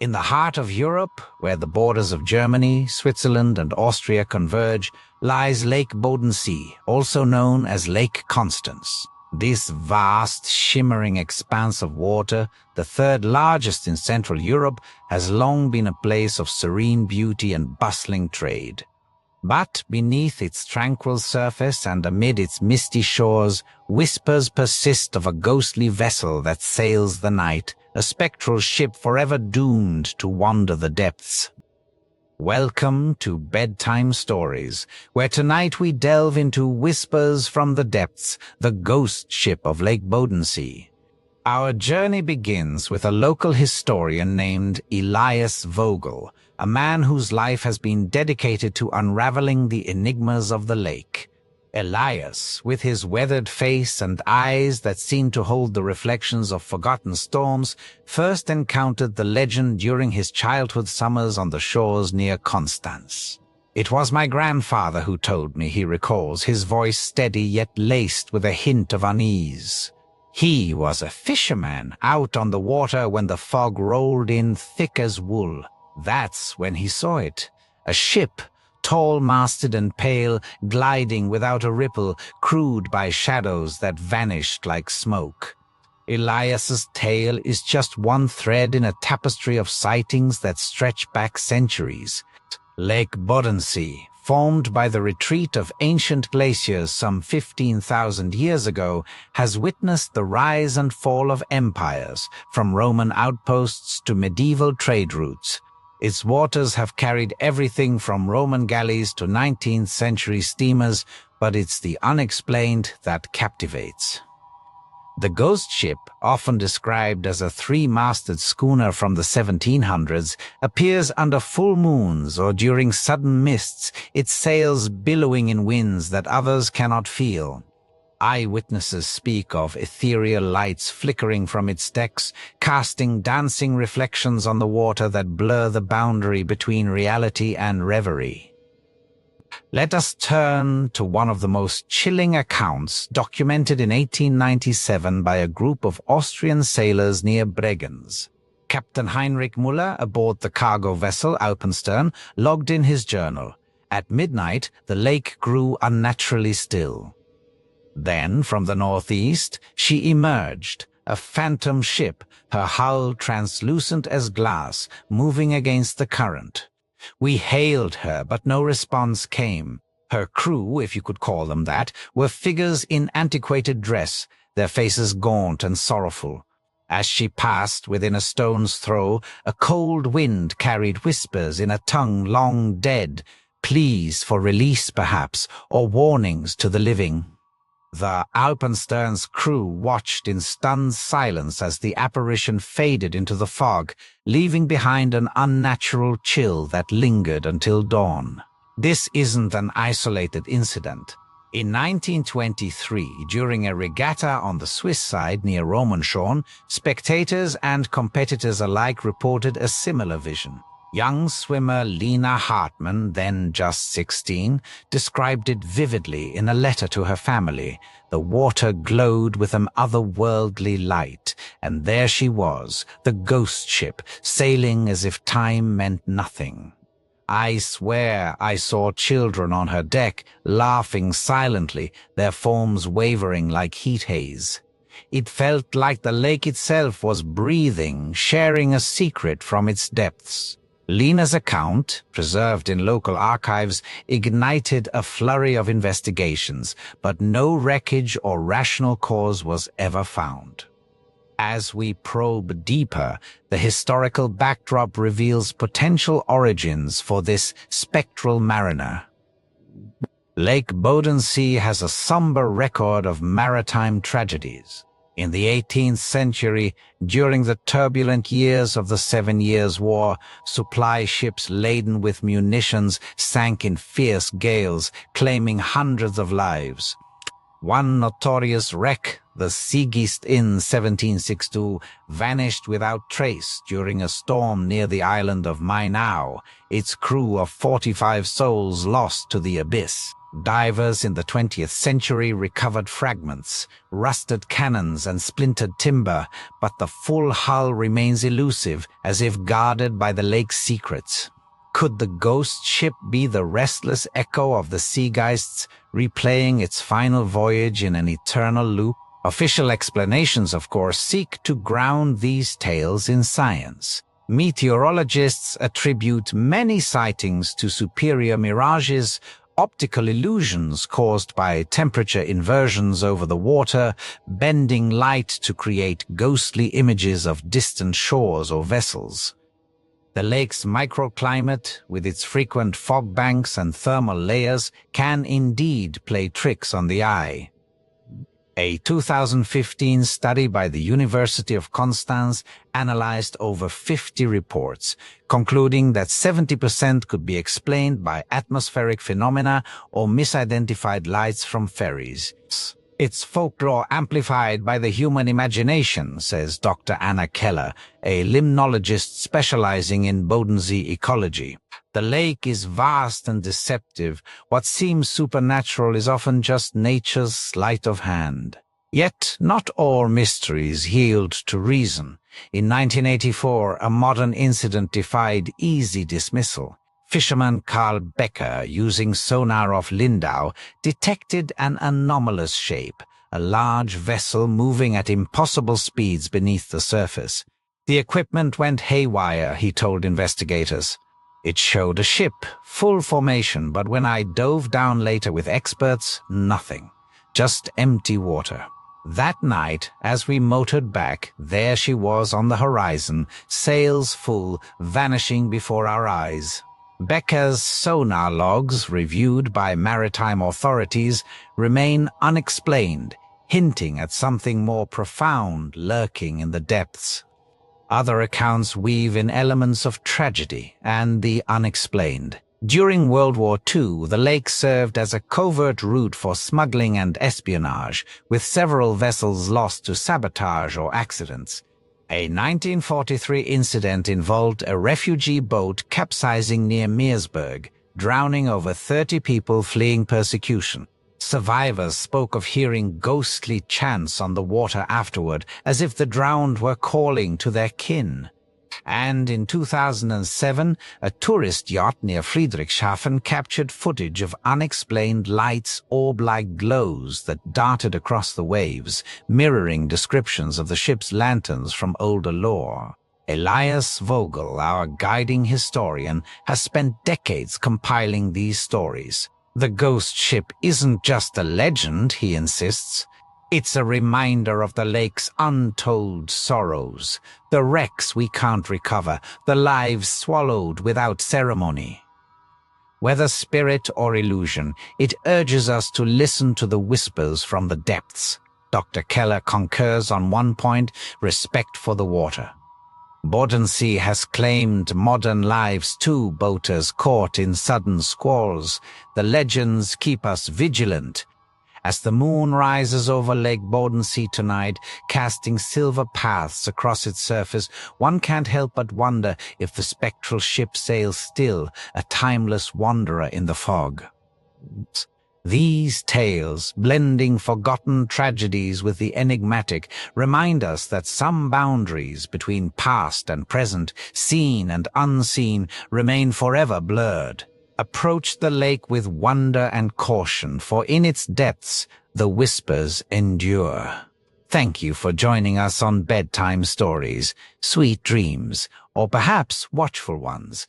In the heart of Europe, where the borders of Germany, Switzerland, and Austria converge, lies Lake Bodensee, also known as Lake Constance. This vast, shimmering expanse of water, the third largest in Central Europe, has long been a place of serene beauty and bustling trade. But beneath its tranquil surface and amid its misty shores, whispers persist of a ghostly vessel that sails the night, a spectral ship forever doomed to wander the depths. Welcome to Bedtime Stories, where tonight we delve into Whispers from the Depths, the ghost ship of Lake Bodensee. Our journey begins with a local historian named Elias Vogel, a man whose life has been dedicated to unraveling the enigmas of the lake. Elias, with his weathered face and eyes that seemed to hold the reflections of forgotten storms, first encountered the legend during his childhood summers on the shores near Constance. "It was my grandfather who told me," he recalls, his voice steady yet laced with a hint of unease. "He was a fisherman out on the water when the fog rolled in thick as wool. That's when he saw it. A ship, tall-masted and pale, gliding without a ripple, crewed by shadows that vanished like smoke." Elias's tale is just one thread in a tapestry of sightings that stretch back centuries. Lake Bodensee, formed by the retreat of ancient glaciers some 15,000 years ago, has witnessed the rise and fall of empires, from Roman outposts to medieval trade routes. Its waters have carried everything from Roman galleys to 19th century steamers, but it's the unexplained that captivates. The ghost ship, often described as a three-masted schooner from the 1700s, appears under full moons or during sudden mists, its sails billowing in winds that others cannot feel. Eyewitnesses speak of ethereal lights flickering from its decks, casting dancing reflections on the water that blur the boundary between reality and reverie. Let us turn to one of the most chilling accounts documented in 1897 by a group of Austrian sailors near Bregenz. Captain Heinrich Müller, aboard the cargo vessel Alpenstern, logged in his journal. At midnight, the lake grew unnaturally still. Then, from the northeast, she emerged, a phantom ship, her hull translucent as glass, moving against the current. We hailed her, but no response came. Her crew, if you could call them that, were figures in antiquated dress, their faces gaunt and sorrowful. As she passed within a stone's throw, a cold wind carried whispers in a tongue long dead, pleas for release perhaps, or warnings to the living. The Alpenstern's crew watched in stunned silence as the apparition faded into the fog, leaving behind an unnatural chill that lingered until dawn. This isn't an isolated incident. In 1923, during a regatta on the Swiss side near Romanshorn, spectators and competitors alike reported a similar vision. Young swimmer Lena Hartmann, then just 16, described it vividly in a letter to her family. The water glowed with an otherworldly light, and there she was, the ghost ship, sailing as if time meant nothing. "I swear I saw children on her deck, laughing silently, their forms wavering like heat haze. It felt like the lake itself was breathing, sharing a secret from its depths." Lena's account, preserved in local archives, ignited a flurry of investigations, but no wreckage or rational cause was ever found. As we probe deeper, the historical backdrop reveals potential origins for this spectral mariner. Lake Bodensee has a somber record of maritime tragedies. In the 18th century, during the turbulent years of the 7 Years' War, supply ships laden with munitions sank in fierce gales, claiming hundreds of lives. One notorious wreck, the Seegeist in 1762, vanished without trace during a storm near the island of Mainau, its crew of 45 souls lost to the abyss. Divers in the 20th century recovered fragments, rusted cannons and splintered timber, but the full hull remains elusive, as if guarded by the lake's secrets. Could the ghost ship be the restless echo of the sea geists, replaying its final voyage in an eternal loop? Official explanations, of course, seek to ground these tales in science. Meteorologists attribute many sightings to superior mirages, optical illusions caused by temperature inversions over the water, bending light to create ghostly images of distant shores or vessels. The lake's microclimate, with its frequent fog banks and thermal layers, can indeed play tricks on the eye. A 2015 study by the University of Constance analyzed over 50 reports, concluding that 70% could be explained by atmospheric phenomena or misidentified lights from ferries. It's folklore amplified by the human imagination, says Dr. Anna Keller, a limnologist specializing in Bodensee ecology. The lake is vast and deceptive. What seems supernatural is often just nature's sleight of hand. Yet not all mysteries yield to reason. In 1984, a modern incident defied easy dismissal. Fisherman Carl Becker, using sonar off Lindau, detected an anomalous shape, a large vessel moving at impossible speeds beneath the surface. The equipment went haywire, he told investigators. It showed a ship, full formation, but when I dove down later with experts, nothing. Just empty water. That night, as we motored back, there she was on the horizon, sails full, vanishing before our eyes. Becker's sonar logs, reviewed by maritime authorities, remain unexplained, hinting at something more profound lurking in the depths. Other accounts weave in elements of tragedy and the unexplained. During World War II, the lake served as a covert route for smuggling and espionage, with several vessels lost to sabotage or accidents. A 1943 incident involved a refugee boat capsizing near Meersburg, drowning over 30 people fleeing persecution. Survivors spoke of hearing ghostly chants on the water afterward, as if the drowned were calling to their kin. And in 2007, a tourist yacht near Friedrichshafen captured footage of unexplained lights, orb-like glows that darted across the waves, mirroring descriptions of the ship's lanterns from older lore. Elias Vogel, our guiding historian, has spent decades compiling these stories. The ghost ship isn't just a legend, he insists. It's a reminder of the lake's untold sorrows, the wrecks we can't recover, the lives swallowed without ceremony. Whether spirit or illusion, it urges us to listen to the whispers from the depths. Dr. Keller concurs on one point: respect for the water. Bodensee has claimed modern lives too, boaters caught in sudden squalls. The legends keep us vigilant. As the moon rises over Lake Bodensee tonight, casting silver paths across its surface, one can't help but wonder if the spectral ship sails still, a timeless wanderer in the fog. These tales, blending forgotten tragedies with the enigmatic, remind us that some boundaries between past and present, seen and unseen, remain forever blurred. Approach the lake with wonder and caution, for in its depths the whispers endure. Thank you for joining us on Bedtime Stories, sweet dreams, or perhaps watchful ones.